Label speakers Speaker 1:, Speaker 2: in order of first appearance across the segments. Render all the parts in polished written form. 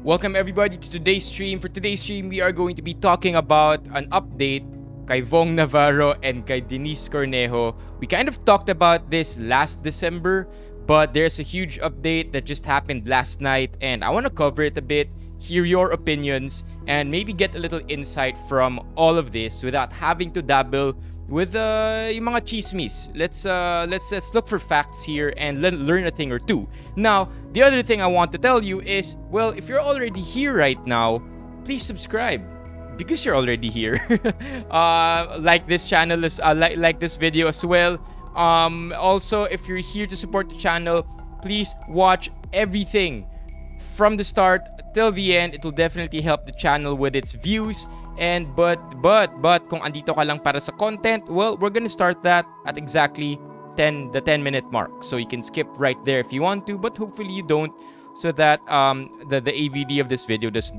Speaker 1: Welcome everybody to today's stream. For today's stream, we are going to be talking about an update kay Vhong Navarro and kay Deniece Cornejo. We kind of talked about this last December, but there's a huge update that just happened last night, and I want to cover it a bit, hear your opinions, and maybe get a little insight from all of this without having to dabble with yung mga chismis. Let's look for facts here and learn a thing or two. Now, the other thing I want to tell you is, well, if you're already here right now, please subscribe because you're already here. Like this channel is like this video as well. Also, if you're here to support the channel, please watch everything from the start till the end. It will definitely help the channel with its views. And but kung andito ka lang para sa content, well, we're gonna start that at exactly the 10-minute mark. So you can skip right there if you want to, but hopefully you don't, so that the AVD of this video doesn't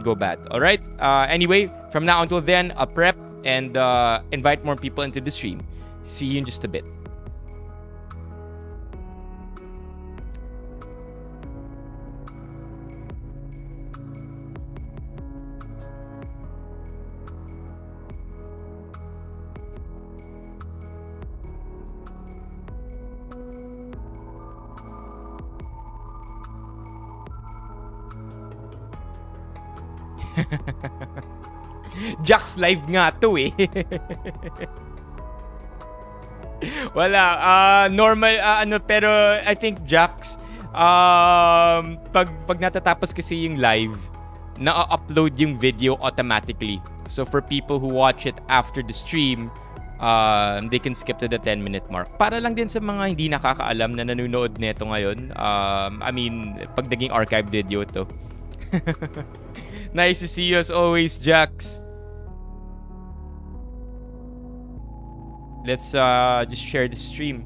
Speaker 1: go bad. All right. Anyway, from now until then, I'll prep and invite more people into the stream. See you in just a bit. Jax live nga to eh. Wala, normal pero I think Jax pag natatapos kasi yung live, na-upload yung video automatically. So for people who watch it after the stream, they can skip to the 10-minute mark. Para lang din sa mga hindi nakakaalam na nanonood nito ngayon. I mean, pag naging archived video to. Nice to see you as always, Jax. Let's just share the stream.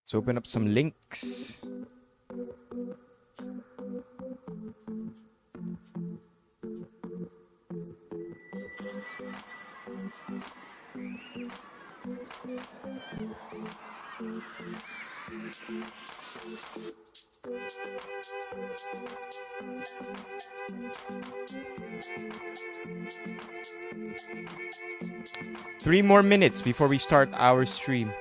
Speaker 1: Let's open up some links. Three more minutes before we start our stream.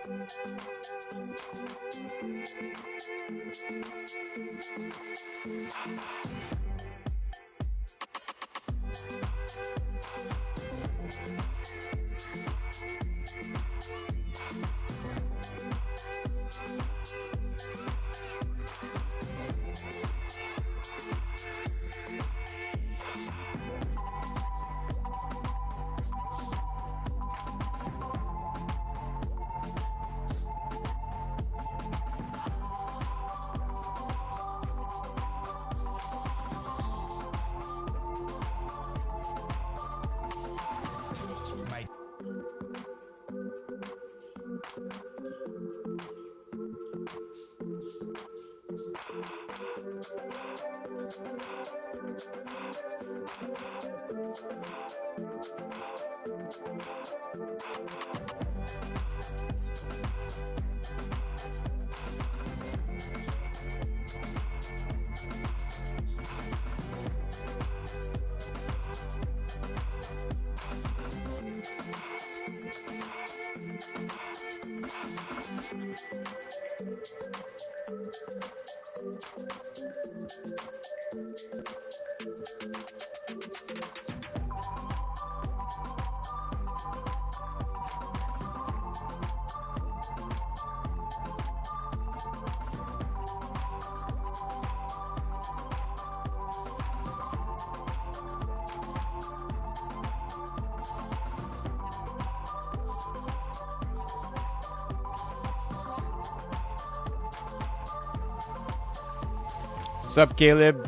Speaker 1: What's up, Caleb?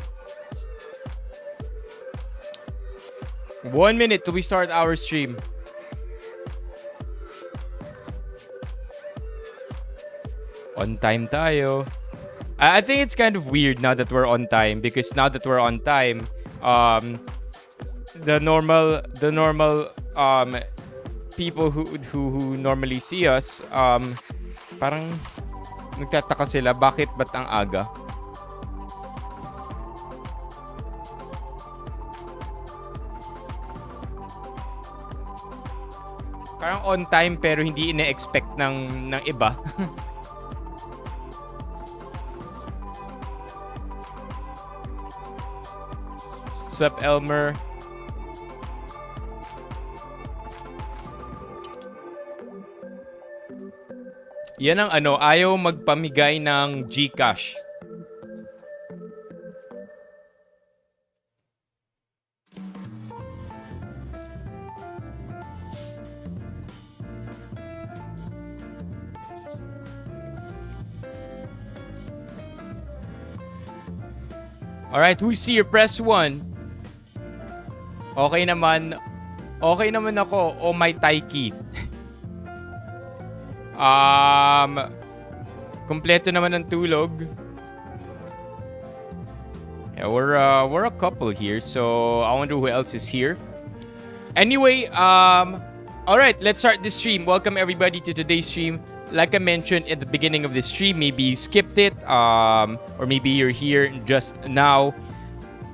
Speaker 1: 1 minute till we start our stream. On time tayo. I think it's kind of weird now that we're on time, because now that we're on time, the normal people who normally see us, parang nagtataka sila bakit ba't ang aga. Parang on time pero hindi ina-expect ng iba. Sup, Elmer? Yan ang ayaw magpamigay ng GCash. Alright, who's here? Press 1. Okay naman. Okay naman ako. Oh my Taiki. Kompleto naman ang tulog. Yeah, we're a couple here, so I wonder who else is here. Anyway, alright, let's start this stream. Welcome everybody to today's stream. Like I mentioned at the beginning of this stream, maybe you skipped it, or maybe you're here just now.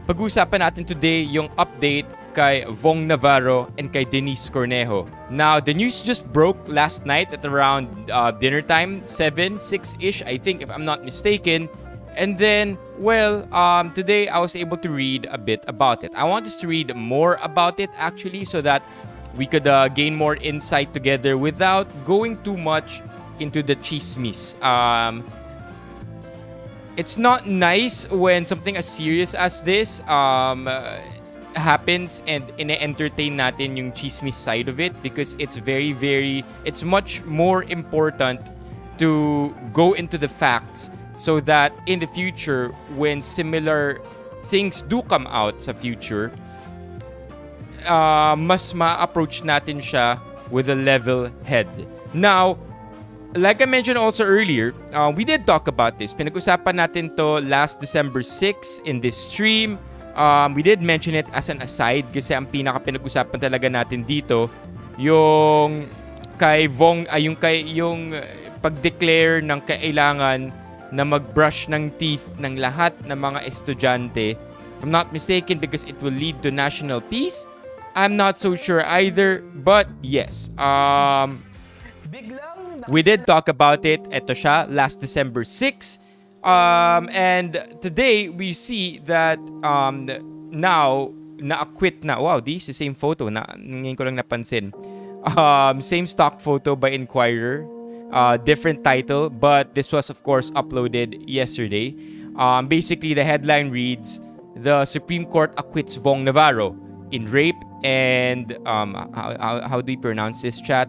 Speaker 1: Pag-uusapan natin today yung update kay Vhong Navarro and kay Deniece Cornejo. Now, the news just broke last night at around dinner time, 6-ish, I think, if I'm not mistaken. And then, well, today I was able to read a bit about it. I want us to read more about it, actually, so that we could gain more insight together without going too much into the chismis. It's not nice when something as serious as this happens and ine-entertain natin yung chismis side of it, because it's it's much more important to go into the facts so that in the future, when similar things do come out sa future, mas ma-approach natin siya with a level head. Now, like I mentioned also earlier, we did talk about this. Pinag-usapan natin to last December 6 in this stream. We did mention it as an aside kasi ang pinaka-pinag-usapan talaga natin dito yung kay Vhong, yung pag-declare ng kailangan na mag-brush ng teeth ng lahat ng mga estudyante. If I'm not mistaken, because it will lead to national peace. I'm not so sure either, but yes. We did talk about it. Ito siya, last December 6. And today, we see that now, na-acquit na. Wow, this is the same photo. Ngayon ko lang napansin. Same stock photo by Inquirer. Different title, but this was, of course, uploaded yesterday. Basically, the headline reads, "The Supreme Court acquits Vhong Navarro in rape and how do you pronounce this, chat?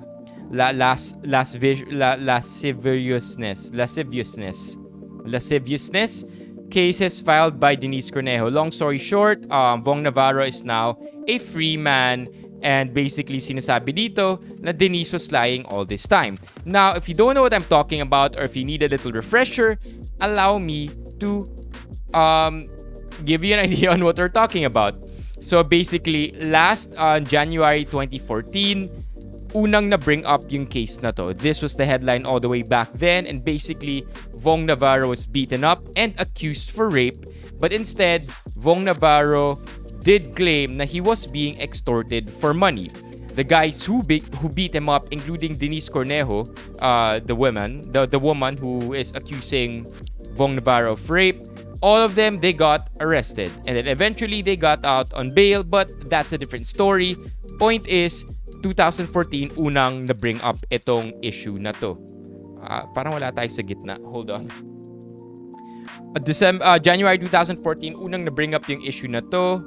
Speaker 1: Lasciviousness cases filed by Deniece Cornejo. Long story short, Vhong Navarro is now a free man, and basically sinasabi dito na Deniece was lying all this time. Now, if you don't know what I'm talking about, or if you need a little refresher, allow me to give you an idea on what we're talking about. So basically, last January 2014, unang na-bring up yung case na to. This was the headline all the way back then, and basically, Vhong Navarro was beaten up and accused for rape, but instead, Vhong Navarro did claim that he was being extorted for money. The guys who beat him up, including Deniece Cornejo, the woman who is accusing Vhong Navarro of rape, all of them, they got arrested. And then eventually, they got out on bail, but that's a different story. Point is, 2014, unang na-bring up itong issue na to. Parang wala tayo sa gitna. Hold on. January 2014, unang na-bring up yung issue na to.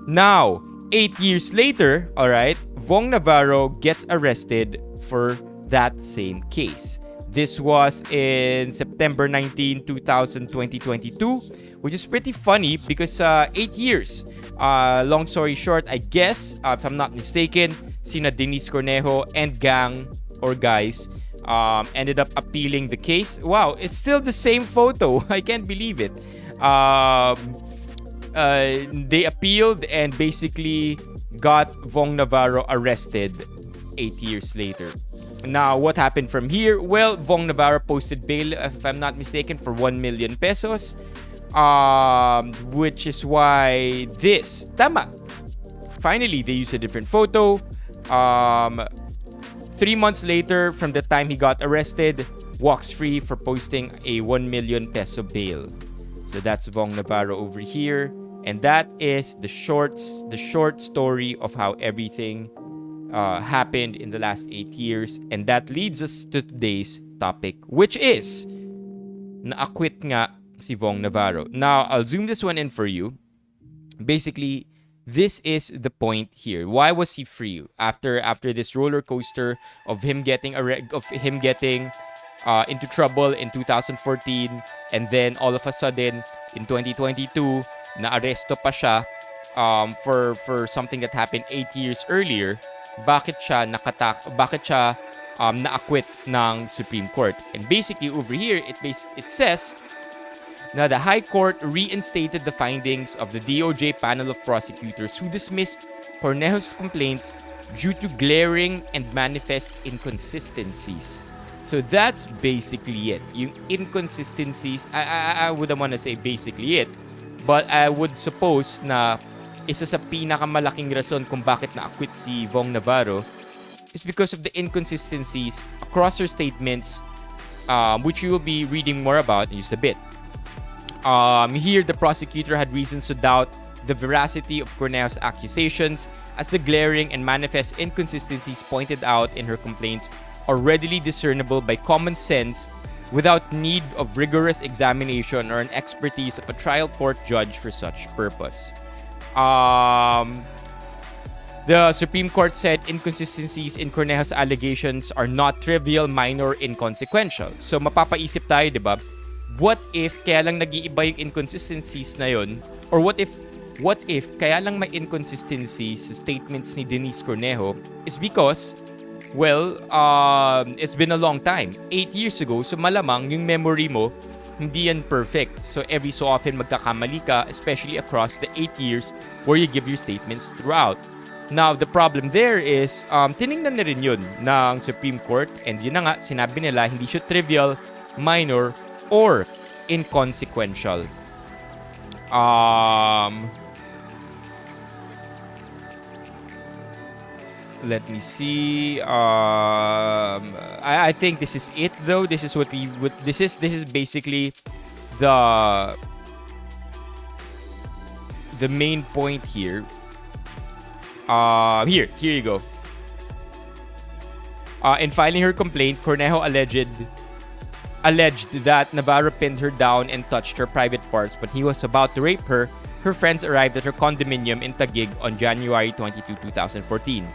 Speaker 1: Now, 8 years later, alright, Vhong Navarro gets arrested for that same case. This was in September 19, 2022, which is pretty funny because 8 years. Long story short, I guess, if I'm not mistaken, sina Deniece Cornejo and gang or guys ended up appealing the case. Wow, it's still the same photo. I can't believe it. They appealed and basically got Vhong Navarro arrested 8 years later. Now, what happened from here? Well, Vhong Navarro posted bail, if I'm not mistaken, for 1 million pesos. Which is why this, tama. Finally, they used a different photo. 3 months later, from the time he got arrested, walks free for posting a 1 million peso bail. So that's Vhong Navarro over here. And that is the short story of how everything happened in the last 8 years. And that leads us to today's topic, which is na-acquit nga si Vhong Navarro. Now, I'll zoom this one in for you. Basically, this is the point here. Why was he free after this roller coaster of him getting into trouble in 2014, and then all of a sudden in 2022 na-aresto pa siya for something that happened 8 years earlier? Bakit siya na-acquit ng Supreme Court? And basically over here it says na the High Court reinstated the findings of the DOJ panel of prosecutors who dismissed Cornejo's complaints due to glaring and manifest inconsistencies. So that's basically it. Yung inconsistencies, I wouldn't want to say basically it, but I would suppose na isa sa pinakamalaking rason kung bakit na-acquit si Vhong Navarro is because of the inconsistencies across her statements, which we will be reading more about in just a bit. Here, the prosecutor had reasons to doubt the veracity of Cornejo's accusations, as the glaring and manifest inconsistencies pointed out in her complaints are readily discernible by common sense without need of rigorous examination or an expertise of a trial court judge for such purpose. The Supreme Court said inconsistencies in Cornejo's allegations are not trivial, minor, inconsequential. So mapapaisip tayo, di ba? What if kaya lang nag-iiba yung inconsistencies na yun? Or what if kaya lang may inconsistencies sa statements ni Deniece Cornejo is because Well, it's been a long time. 8 years ago, so malamang yung memory mo, hindi yan perfect. So every so often magkakamali ka, especially across the 8 years where you give your statements throughout. Now, the problem there is, tiningnan na rin yun ng Supreme Court, and yun na nga, sinabi nila, hindi siya trivial, minor, or inconsequential. Let me see. I think this is it though. This is what we would. This is basically the main point here. Here you go. In filing her complaint, Cornejo alleged that Navarro pinned her down and touched her private parts. When he was about to rape her, her friends arrived at her condominium in Taguig on January 22, 2014.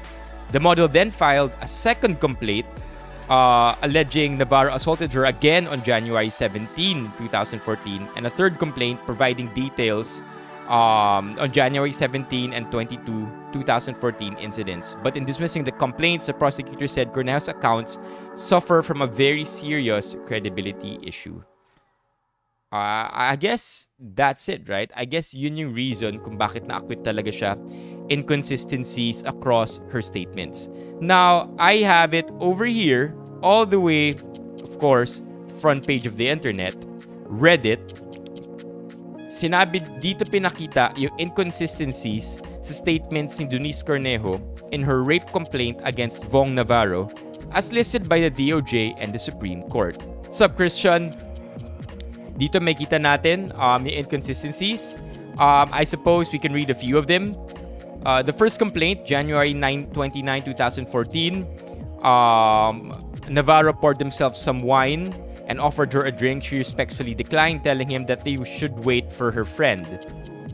Speaker 1: The model then filed a second complaint alleging Navarro assaulted her again on January 17, 2014, and a third complaint providing details on January 17 and 22, 2014 incidents. But in dismissing the complaints, the prosecutor said Cornejo's accounts suffer from a very serious credibility issue. I guess that's it, right? I guess yun yung reason kung bakit na-acquit talaga siya. Inconsistencies across her statements. Now, I have it over here, all the way, of course, front page of the internet, Reddit. Sinabi dito pinakita yung inconsistencies sa statements ni Deniece Cornejo in her rape complaint against Vhong Navarro as listed by the DOJ and the Supreme Court. Sup, Christian? Dito may kita natin yung inconsistencies. I suppose we can read a few of them. The first complaint, January 29, 2014, Navarro poured himself some wine and offered her a drink. She respectfully declined, telling him that they should wait for her friend.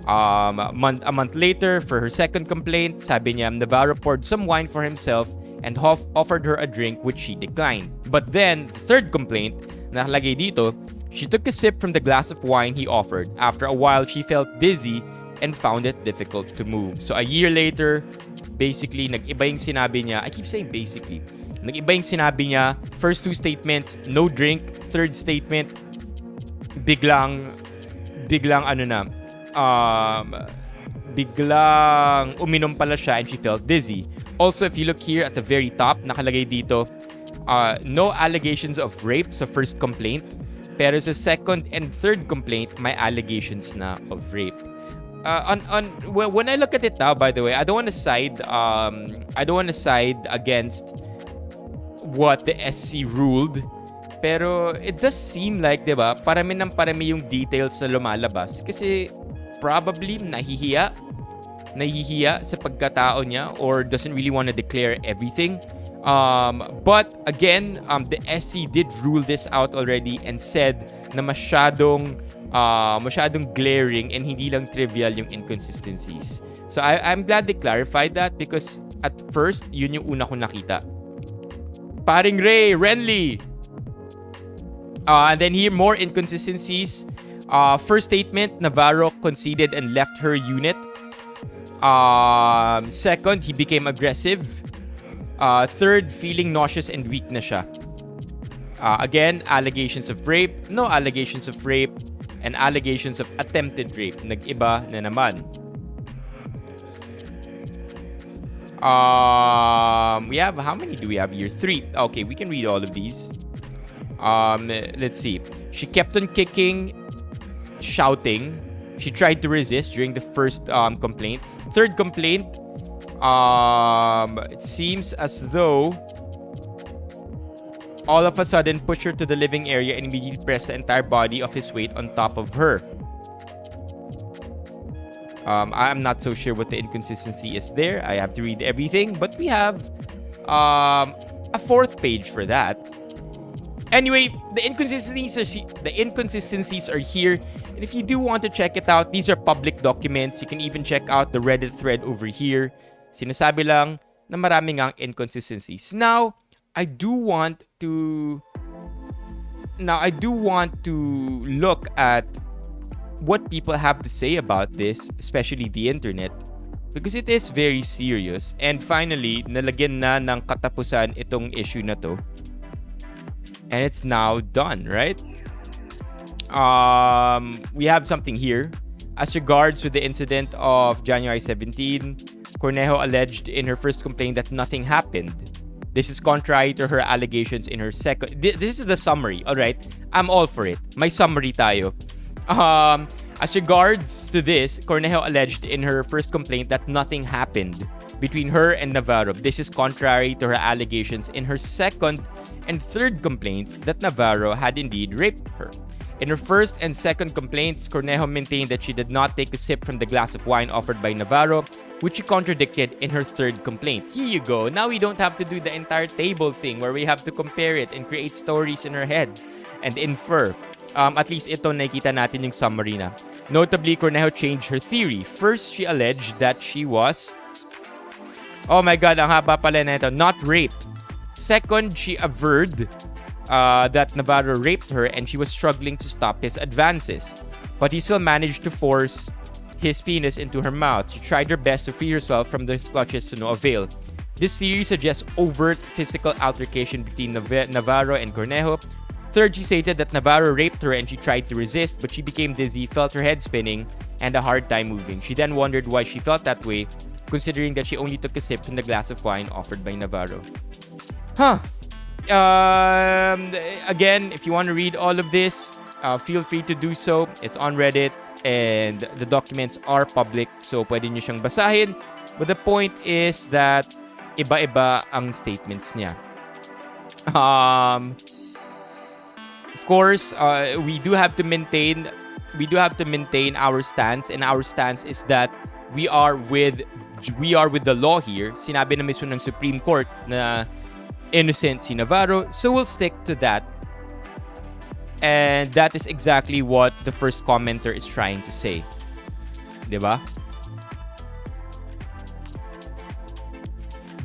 Speaker 1: A month later, for her second complaint, sabi niya, Navarro poured some wine for himself and offered her a drink, which she declined. But then, the third complaint, nakalagay dito, she took a sip from the glass of wine he offered. After a while, she felt dizzy and found it difficult to move. So a year later, basically, nag-iba yung sinabi niya. I keep saying basically. Nag-iba yung sinabi niya. First two statements, no drink. Third statement, biglang uminom pala siya and she felt dizzy. Also, if you look here at the very top, nakalagay dito, no allegations of rape sa first complaint. Pero sa second and third complaint, may allegations na of rape. When I look at it now, by the way, I don't want to side against what the SC ruled. Pero it does seem like, 'di ba, parami yung details na lumalabas kasi probably nahihiya sa pagkatao niya or doesn't really want to declare everything. But again, the SC did rule this out already and said na masyadong glaring and hindi lang trivial yung inconsistencies. So I'm glad they clarified that because at first, yun yung una kong nakita. Paring Ray, Renly. And then here, more inconsistencies. First statement, Navarro conceded and left her unit. Second, he became aggressive. Third, feeling nauseous and weak na siya. Again, allegations of rape, no allegations of rape, and allegations of attempted rape. Nag-iba na naman. We have, how many do we have here? 3. Okay, we can read all of these. Let's see. She kept on kicking, shouting. She tried to resist during the first complaints. Third complaint, it seems as though all of a sudden pushed her to the living area and immediately pressed the entire body of his weight on top of her. I'm not so sure what the inconsistency is there. I have to read everything, but we have a fourth page for that. Anyway, the inconsistencies are here. And if you do want to check it out, these are public documents. You can even check out the Reddit thread over here. Sinasabi lang na maraming ang inconsistencies. Now, I do want to look at what people have to say about this, especially the internet. because it is very serious. And finally, nalagyan na ng katapusan itong issue na to. And it's now done, right? We have something here. As regards with the incident of January 17, Cornejo alleged in her first complaint that nothing happened. This is contrary to her allegations in her second... This is the summary, alright? I'm all for it. May summary tayo. As regards to this, Cornejo alleged in her first complaint that nothing happened between her and Navarro. This is contrary to her allegations in her second and third complaints that Navarro had indeed raped her. In her first and second complaints, Cornejo maintained that she did not take a sip from the glass of wine offered by Navarro, which she contradicted in her third complaint. Here you go. Now we don't have to do the entire table thing where we have to compare it and create stories in our head and infer. At least ito nakikita natin yung summary na. Notably, Cornejo changed her theory. First, she alleged that she was... Oh my God, ang haba pala na ito. Not raped. Second, she averred that Navarro raped her and she was struggling to stop his advances. But he still managed to force his penis into her mouth. She tried her best to free herself from his clutches to no avail. This theory suggests overt physical altercation between Navarro and Cornejo. Third, she stated that Navarro raped her and she tried to resist, but she became dizzy, felt her head spinning, and a hard time moving. She then wondered why she felt that way, considering that she only took a sip from the glass of wine offered by Navarro. Again, if you want to read all of this, feel free to do so. It's on Reddit and the documents are public, so pwede nyo siyang basahin. But the point is that iba-iba ang statements niya. Of course, we do have to maintain our stance, and our stance is that we are with the law here. Sinabi na mismo ng Supreme Court na innocent si Navarro, so we'll stick to that. And that is exactly what the first commenter is trying to say. Diba?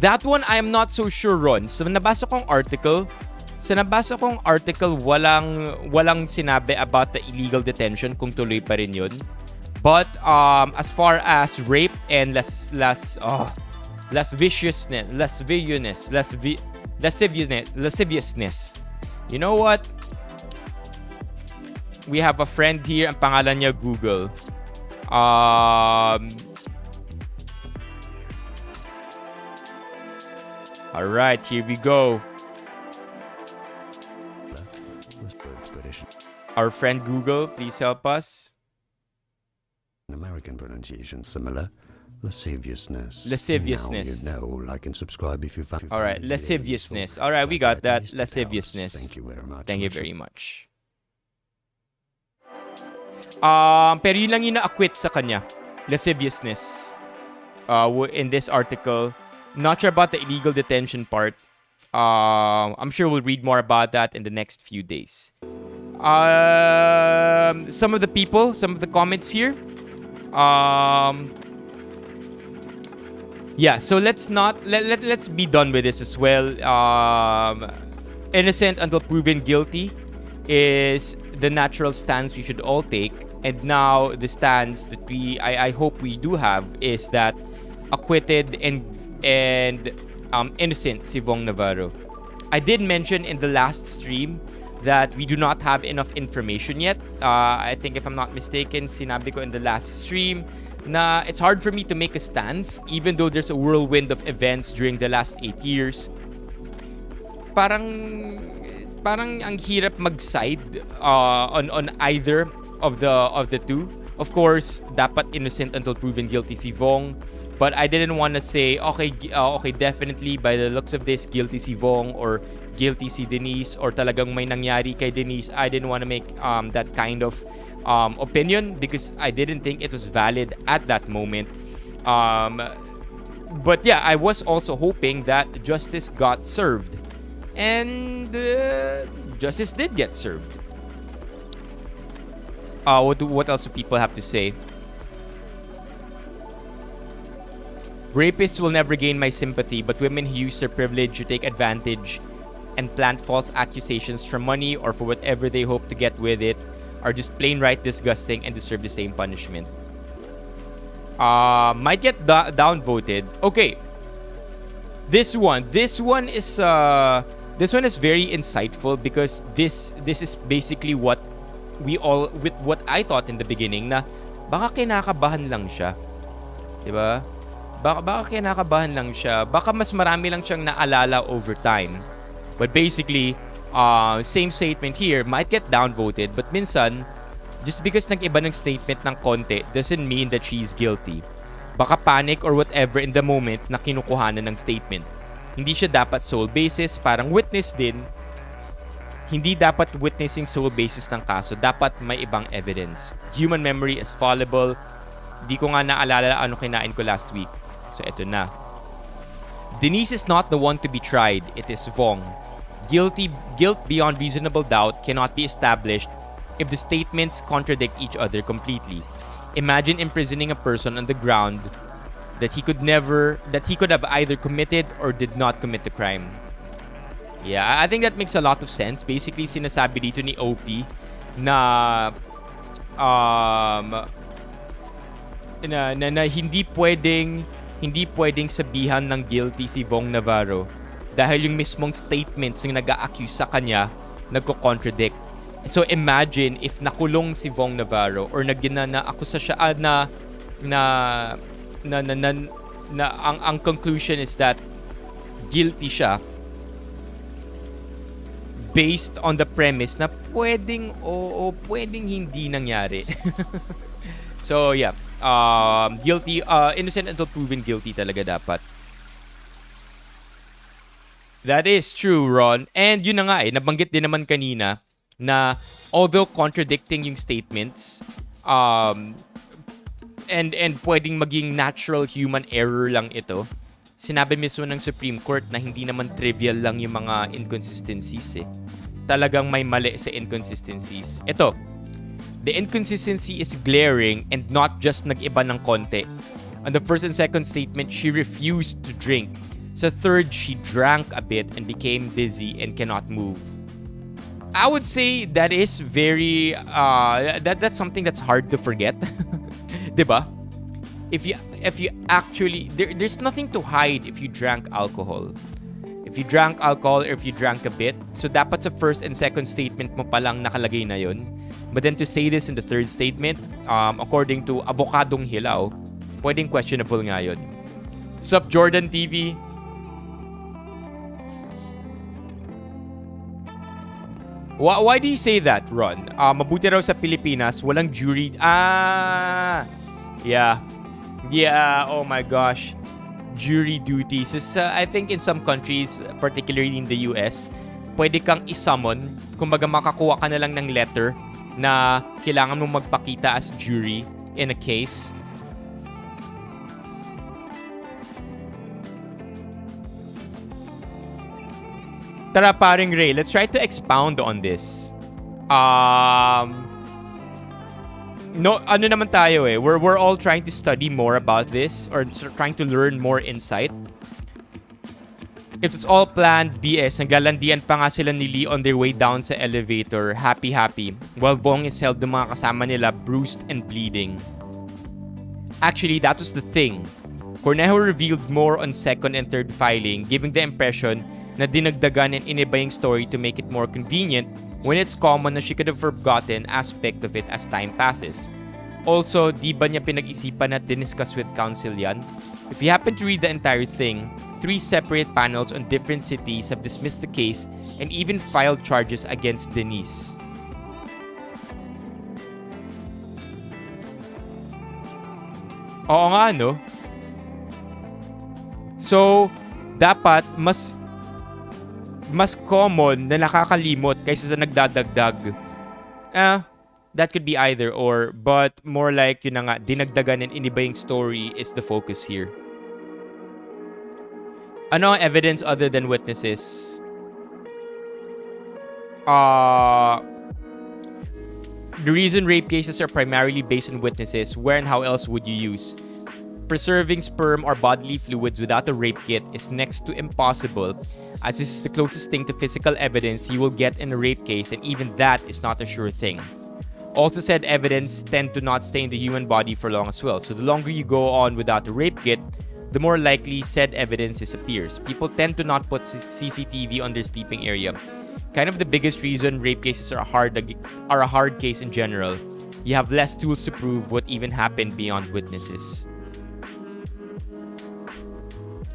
Speaker 1: That one, I am not so sure, Ron. Sa nabasa kong article, walang sinabi about the illegal detention kung tuloy pa rin yun. But as far as rape and lasciviousness. You know what? We have a friend here, ang pangalan niya Google. Alright, here we go. Our friend Google, please help us.
Speaker 2: American pronunciation similar. Lasciviousness.
Speaker 1: Lasciviousness.
Speaker 2: Now you know, like and subscribe if you found.
Speaker 1: All right, lasciviousness. All right, we got that. Lasciviousness.
Speaker 2: Thank you very much.
Speaker 1: Thank you very much. Pero yun lang yung na-acquit sa kanya. Lasciviousness. In this article. Not sure about the illegal detention part. I'm sure we'll read more about that in the next few days. Some of the comments here. Yeah, so let's be done with this as well. Innocent until proven guilty is the natural stance we should all take. And now the stance that I hope we do have is that acquitted and innocent si Vhong Navarro. I did mention in the last stream that we do not have enough information yet. I think if I'm not mistaken, sinabi ko in the last stream na it's hard for me to make a stance even though there's a whirlwind of events during the last 8 years. Parang ang hirap mag-side on either of the two. Of course, dapat innocent until proven guilty si Vhong. But I didn't want to say, okay, definitely by the looks of this, guilty si Vhong or guilty si Deniece or talagang may nangyari kay Deniece. I didn't want to make that kind of opinion because I didn't think it was valid at that moment. But yeah, I was also hoping that justice got served. And justice did get served. What else do people have to say? Rapists will never gain my sympathy, but women who use their privilege to take advantage and plant false accusations for money or for whatever they hope to get with it are just plain right disgusting and deserve the same punishment. might get downvoted. Okay. This one is very insightful because this is basically what what I thought in the beginning, na baka kinakabahan lang siya. 'Di ba? Baka kinakabahan lang siya. Baka mas marami lang siyang naalala over time. But basically, same statement here might get downvoted, but minsan just because nag-iba ng statement ng konti doesn't mean that she's guilty. Baka panic or whatever in the moment na kinukuhanan ng statement. Hindi siya dapat sole basis, parang witness din. Hindi dapat witnessing sole basis ng kaso. Dapat may ibang evidence. Human memory is fallible. Di ko nga naalala ano kinain ko last week. So eto na. Deniece is not the one to be tried. It is Vhong. Guilt beyond reasonable doubt cannot be established if the statements contradict each other completely. Imagine imprisoning a person on the ground that he could have either committed or did not commit the crime. Yeah, I think that makes a lot of sense. Basically, sinasabi dito ni OP na hindi pwedeng sabihan ng guilty si Vhong Navarro dahil yung mismong statements ng nag-a-accuse sa kanya nagko-contradict. So imagine if nakulong si Vhong Navarro or nag-akusa siya ang conclusion is that guilty siya based on the premise na pwedeng oo, pwedeng hindi nangyari. So yeah, guilty, innocent until proven guilty talaga dapat. That is true, Ron. And yun na nga nabanggit din naman kanina na although contradicting yung statements, and pwedeng maging natural human error lang ito, sinabi mismo ng Supreme Court na hindi naman trivial lang yung mga inconsistencies Talagang may mali sa inconsistencies. Ito, the inconsistency is glaring and not just nag-iba ng konti. On the first and second statement, she refused to drink. Sa third, she drank a bit and became dizzy and cannot move. I would say that is very that's something that's hard to forget. 'Di ba? If you actually there's nothing to hide if you drank alcohol. If you drank alcohol or if you drank a bit, so dapat sa first and second statement mo pa lang nakalagay na 'yon. But then to say this in the third statement, according to Avocadong Hilaw, pwedeng questionable nga 'yon. Sup Jordan TV? Why do you say that, Ron? Mabuti raw sa Pilipinas, walang jury. Yeah. Oh my gosh. Jury duties. I think in some countries, particularly in the US, pwede kang isummon. Kumbaga makakuha ka na lang ng letter na kailangan mong magpakita as jury in a case. Tara, paring Ray, let's try to expound on this. No, ano naman tayo We're all trying to study more about this or trying to learn more insight. If it's all planned, BS, naglalandian pa nga sila ni Lee on their way down sa elevator, happy, while Vhong is held ng mga kasama nila, bruised and bleeding. Actually, that was the thing. Cornejo revealed more on second and third filing, giving the impression na dinagdagan and iniba yung story to make it more convenient when it's common na she could have forgotten aspect of it as time passes. Also, di ba niya pinag-isipan at diniscuss with counsel yan? If you happen to read the entire thing, 3 separate panels on different cities have dismissed the case and even filed charges against Deniece. Oo nga, no? So, dapat mas common na nakakalimot kaysa sa nagdadagdag. That could be either or, but more like yun na nga, dinagdagan and iniba yung story is the focus here. Ano ang evidence other than witnesses? The reason rape cases are primarily based on witnesses, where and how else would you use? Preserving sperm or bodily fluids without a rape kit is next to impossible, as this is the closest thing to physical evidence you will get in a rape case, and even that is not a sure thing. Also, said evidence tend to not stay in the human body for long as well. So the longer you go on without a rape kit, the more likely said evidence disappears. People tend to not put CCTV on their sleeping area. Kind of the biggest reason rape cases are a hard case in general. You have less tools to prove what even happened beyond witnesses.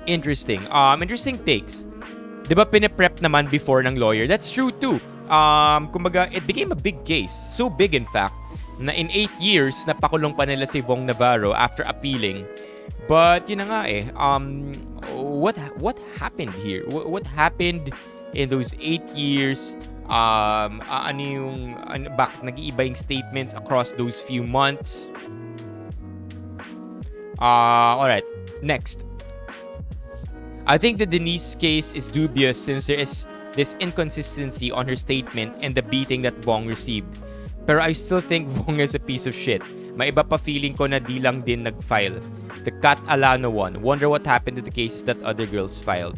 Speaker 1: Interesting. Interesting takes. Diba piniprep naman before ng lawyer? That's true too. Kumbaga, it became a big case. So big in fact, na in 8 years, napakulong pa nila si Vhong Navarro after appealing. But yun na nga eh, what happened here? What happened in those 8 years? Bakit nag-iiba yung statements across those few months? Alright, next. I think the Deniece case is dubious since there is this inconsistency on her statement and the beating that Vhong received. Pero I still think Vhong is a piece of shit. May iba pa feeling ko na di lang din nag-file. The Kat Alano one. Wonder what happened to the cases that other girls filed.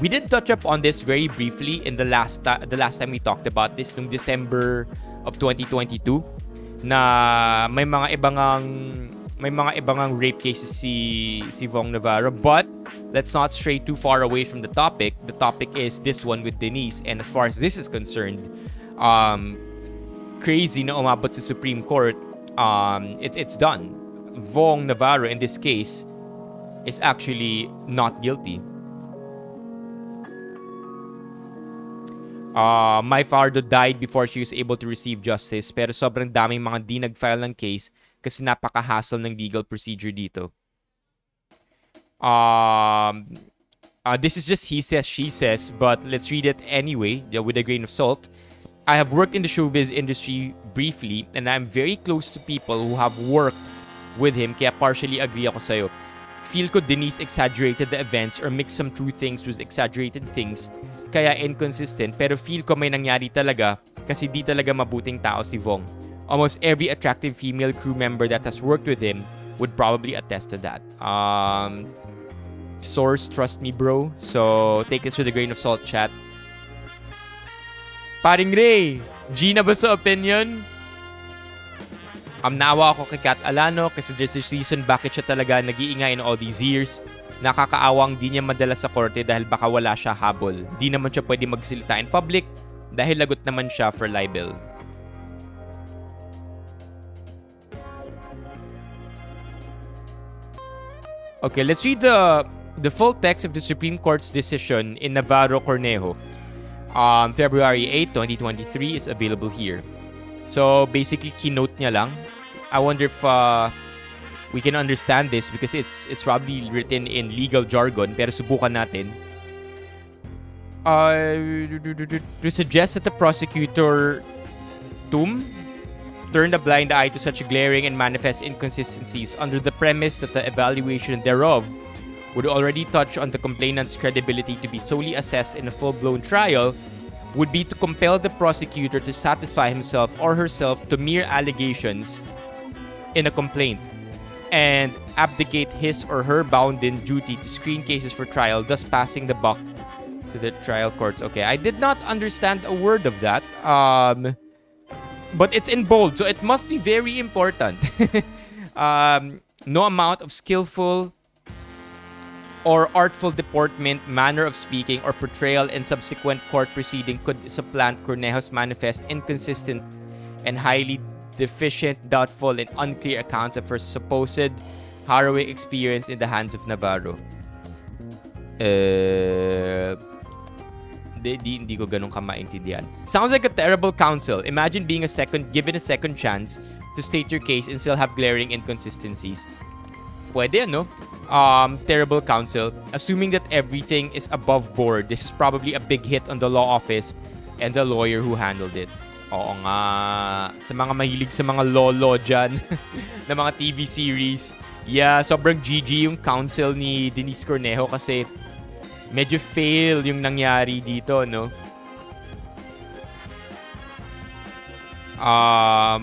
Speaker 1: We did touch up on this very briefly in the last time we talked about this nung December of 2022 na may mga ibang rape cases si Vhong Navarro, but let's not stray too far away from the topic. The topic is this one with Deniece, and as far as this is concerned, crazy na umabot sa Supreme Court. It's done. Vhong Navarro in this case is actually not guilty. My Fardo died before she was able to receive justice, pero sobrang daming mga di nag-file ng case kasi napaka-hassle ng legal procedure dito. This is just he says, she says, but let's read it anyway with a grain of salt. I have worked in the showbiz industry briefly and I'm very close to people who have worked with him, kaya partially agree ako sa'yo. Feel ko Deniece exaggerated the events or mixed some true things with exaggerated things, kaya inconsistent, pero feel ko may nangyari talaga kasi di talaga mabuting tao si Vhong. Almost every attractive female crew member that has worked with him would probably attest to that. Source, trust me bro. So, take this with a grain of salt, chat. Paring Ray, Gina ba sa opinion? Nawa ako kay Kat Alano kasi there's this reason bakit siya talaga nag-iingay in all these years. Nakakaawang di niya madala sa korte dahil baka wala siya habol. Di naman siya pwede magsalita in public dahil lagot naman siya for libel. Okay, let's read the full text of the Supreme Court's decision in Navarro Cornejo. February 8, 2023 is available here. So, basically, keynote niya lang. I wonder if we can understand this because it's probably written in legal jargon, pero subukan natin. To suggest that the prosecutor turned a blind eye to such glaring and manifest inconsistencies under the premise that the evaluation thereof would already touch on the complainant's credibility to be solely assessed in a full-blown trial would be to compel the prosecutor to satisfy himself or herself to mere allegations in a complaint and abdicate his or her bounden duty to screen cases for trial, thus passing the buck to the trial courts. Okay, I did not understand a word of that, but it's in bold, so it must be very important. No amount of skillful or artful deportment, manner of speaking, or portrayal in subsequent court proceeding could supplant Cornejo's manifest inconsistent and highly deficient, doubtful, and unclear accounts of her supposed harrowing experience in the hands of Navarro. Hindi ko ganun ka maintindihan. Sounds like a terrible counsel. Imagine being given a second chance to state your case and still have glaring inconsistencies. Pwede, no? Terrible counsel. Assuming that everything is above board, this is probably a big hit on the law office and the lawyer who handled it. Oo nga. Sa mga mahilig sa mga law dyan, na mga TV series. Yeah, sobrang GG yung counsel ni Deniece Cornejo kasi medyo fail yung nangyari dito, no?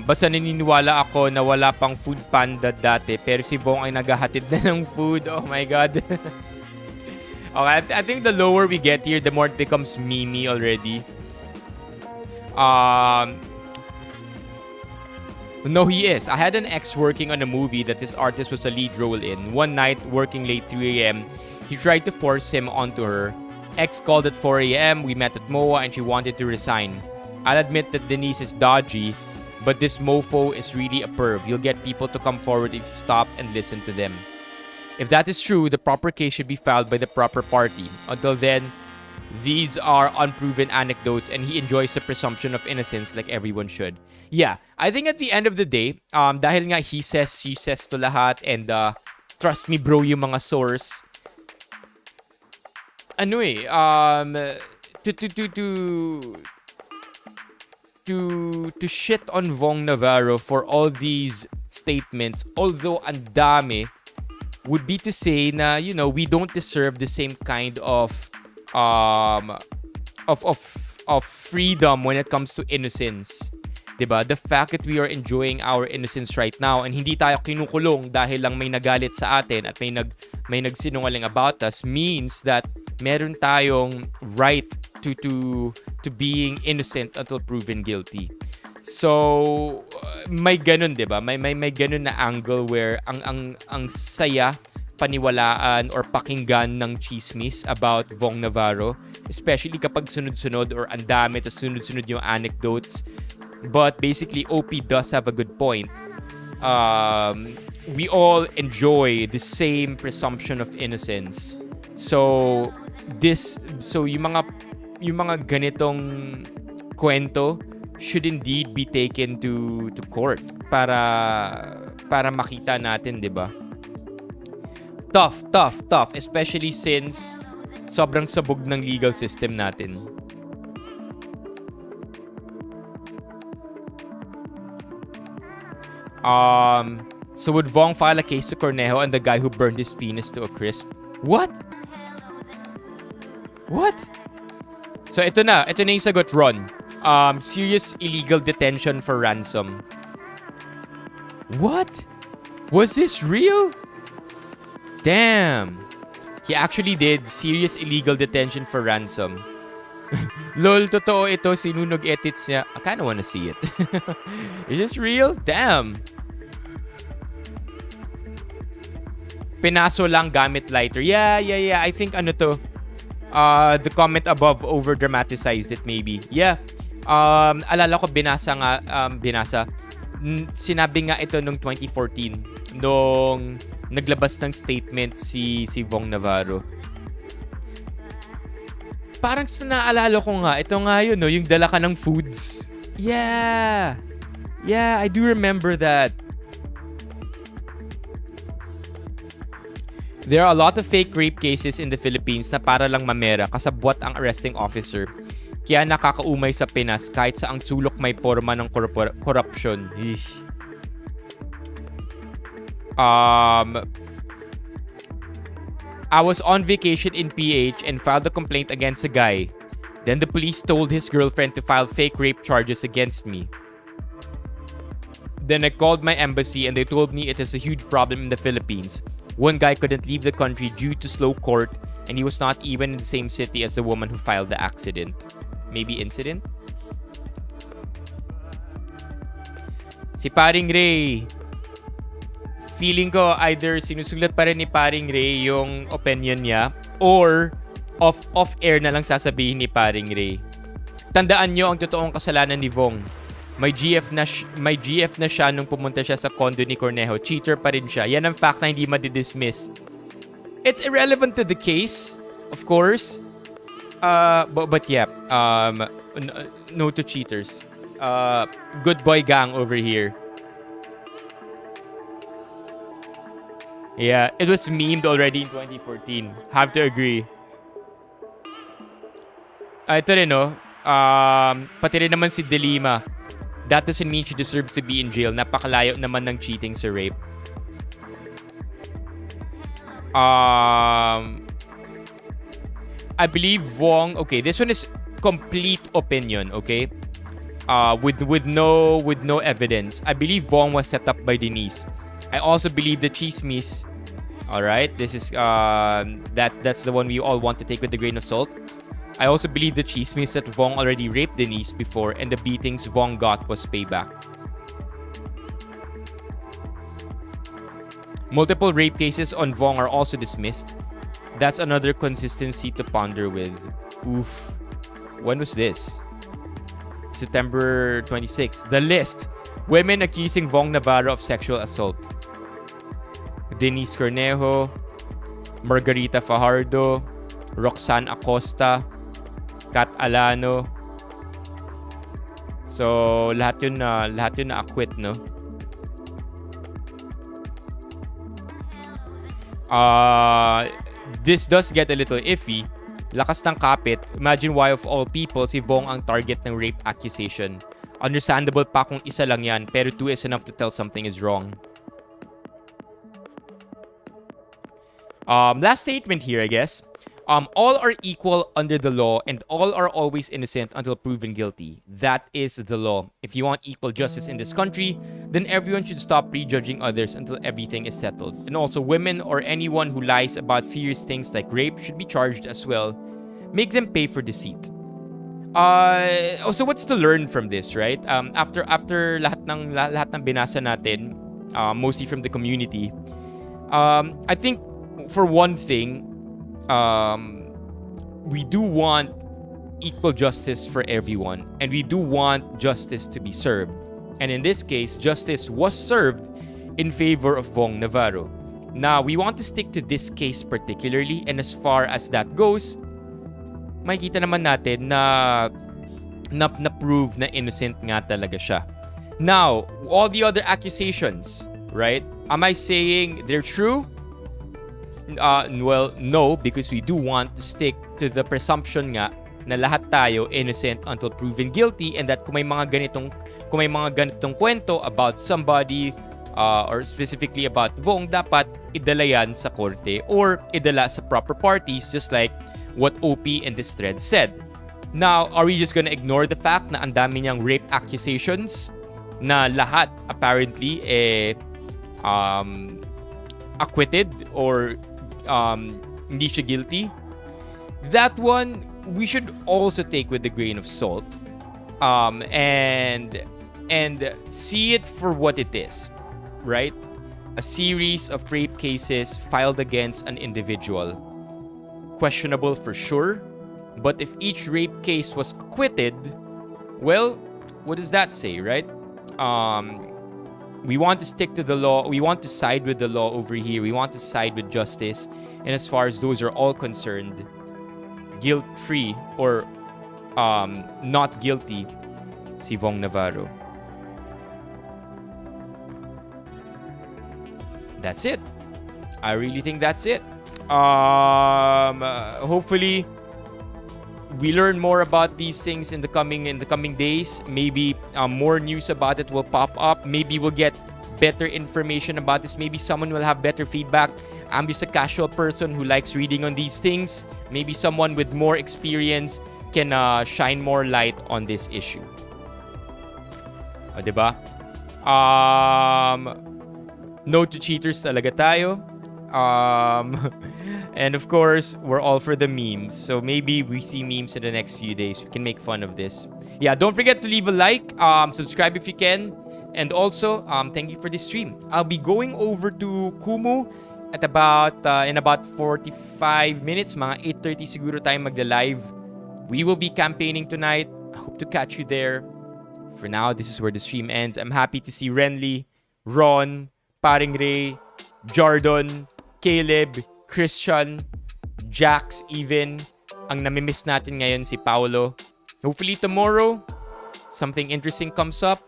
Speaker 1: Basta naniniwala ako na wala pang food panda dati pero si Vhong ay naghahatid na ng food. Oh my god. Okay, I think the lower we get here, the more it becomes memey already. No, he is. I had an ex working on a movie that this artist was a lead role in. One night, working late 3 a.m., he tried to force him onto her. Ex called at 4 a.m., we met at MOA and she wanted to resign. I'll admit that Deniece is dodgy, but this mofo is really a perv. You'll get people to come forward if you stop and listen to them. If that is true, the proper case should be filed by the proper party. Until then, these are unproven anecdotes and he enjoys the presumption of innocence like everyone should. Yeah, I think at the end of the day, dahil nga he says, she says to lahat and trust me bro yung mga source. Ano eh, to shit on Vhong Navarro for all these statements, although ang dami, would be to say na, you know, we don't deserve the same kind of freedom when it comes to innocence. Diba? The fact that we are enjoying our innocence right now and hindi tayo kinukulong dahil lang may nagalit sa atin at may nagsinungaling about us means that meron tayong right to being innocent until proven guilty. So may ganun, 'di ba? May ganun na angle where ang saya paniwalaan or pakinggan ng chismis about Vhong Navarro, especially kapag sunod-sunod or ang dami tas sunod-sunod yung anecdotes. But basically OP does have a good point. We all enjoy the same presumption of innocence. So yung mga ganitong kwento should indeed be taken to court para makita natin, 'di ba? Tough, especially since sobrang sabog ng legal system natin. So would Vhong file a case to Cornejo and the guy who burned his penis to a crisp? What? So ito na yung sagot, Ron. Serious illegal detention for ransom. What? Was this real? Damn. He actually did serious illegal detention for ransom. Lol, totoo ito. Sinunog edits niya. I kinda wanna see it. Is this real? Damn. Pinaso lang gamit lighter. Yeah. I think ano to. The comment above over-dramatized it maybe. Yeah. Alala ko binasa. Sinabi nga ito nung 2014 nung naglabas ng statement si Vhong Navarro. Parang sa naalala ko nga, ito nga yun, no, yung dala ka ng foods. Yeah, I do remember that. There are a lot of fake rape cases in the Philippines na para lang mamera, kasabwat ang arresting officer. Kaya nakakaumay sa Pinas kahit sa ang sulok may porma ng corruption. Eesh. I was on vacation in PH and filed a complaint against a guy. Then the police told his girlfriend to file fake rape charges against me. Then I called my embassy and they told me it is a huge problem in the Philippines. One guy couldn't leave the country due to slow court and he was not even in the same city as the woman who filed the accident. Maybe incident? Si Paring Ray. Feeling ko either sinusulat pa rin ni Paring Ray yung opinion niya or off-air na lang sasabihin ni Paring Ray. Tandaan nyo ang totoong kasalanan ni Vhong. May GF na siya nung pumunta siya sa condo ni Cornejo. Cheater pa rin siya. Yan ang fact na hindi madidismiss. It's irrelevant to the case, of course. But yeah, no to cheaters. Good boy gang over here. Yeah, it was memed already in 2014. Have to agree. Ito rin, no? Pati rin naman si Delima. That doesn't mean she deserves to be in jail. Napakalayo naman ng cheating sa rape. I believe Vhong... Okay, this one is complete opinion, okay? With no evidence. I believe Vhong was set up by Deniece. I also believe the chismis. All right, this is that's the one we all want to take with a grain of salt. I also believe the chismis that Vhong already raped Deniece before, and the beatings Vhong got was payback. Multiple rape cases on Vhong are also dismissed. That's another consistency to ponder with. Oof. When was this? September 26. The list. Women accusing Vhong Navarro of sexual assault. Deniece Cornejo, Margarita Fajardo, Roxanne Acosta, Kat Alano. So, lahat yun na-acquit, no? This does get a little iffy. Lakas ng kapit. Imagine why of all people si Vhong ang target ng rape accusation. Understandable pa kung isa lang yan, pero 2 is enough to tell something is wrong. Last statement here, I guess. All are equal under the law and all are always innocent until proven guilty. That is the law. If you want equal justice in this country, then everyone should stop prejudging others until everything is settled. And also, women or anyone who lies about serious things like rape should be charged as well. Make them pay for deceit. So what's to learn from this, right? After lahat ng binasa natin, mostly from the community, I think for one thing, we do want equal justice for everyone, and we do want justice to be served. And in this case, justice was served in favor of Vhong Navarro. Now, we want to stick to this case particularly, and as far as that goes, makikita naman natin na prove na innocent nga talaga siya. Now, all the other accusations, right? Am I saying they're true? Well, no, because we do want to stick to the presumption nga na lahat tayo innocent until proven guilty, and that kung may mga ganitong kwento about somebody or specifically about Vhong, dapat idala yan sa korte or idala sa proper parties, just like what OP in this thread said. Now, are we just gonna ignore the fact na ang dami niyang rape accusations na lahat apparently acquitted or hindi siya guilty? That one we should also take with a grain of salt, and see it for what it is, right? A series of rape cases filed against an individual. Questionable for sure, but if each rape case was acquitted, well, what does that say, right? We want to stick to the law. We want to side with the law over here. We want to side with justice. And as far as those are all concerned, guilt-free or not guilty si Vhong Navarro. That's it. I really think that's it. Hopefully we learn more about these things in the coming days. Maybe more news about it will pop up. Maybe we'll get better information about this. Maybe someone will have better feedback. I'm just a casual person who likes reading on these things. Maybe someone with more experience can shine more light on this issue. Diba? No to cheaters talaga tayo. And of course, we're all for the memes. So maybe we see memes in the next few days. We can make fun of this. Yeah, don't forget to leave a like. Subscribe if you can. And also, thank you for this stream. I'll be going over to Kumu at in about 45 minutes. Mga 8:30 siguro tayo magla-live. We will be campaigning tonight. I hope to catch you there. For now, this is where the stream ends. I'm happy to see Renly, Ron, Paring Ray, Jordan, Caleb, Christian, Jax even. Ang namimiss natin ngayon si Paolo. Hopefully tomorrow, something interesting comes up.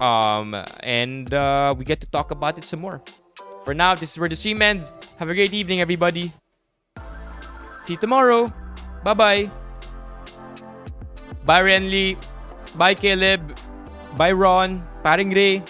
Speaker 1: And we get to talk about it some more. For now, this is where the stream ends. Have a great evening, everybody. See you tomorrow. Bye-bye. Bye, Renly. Bye, Caleb. Bye, Ron. Paring Ray.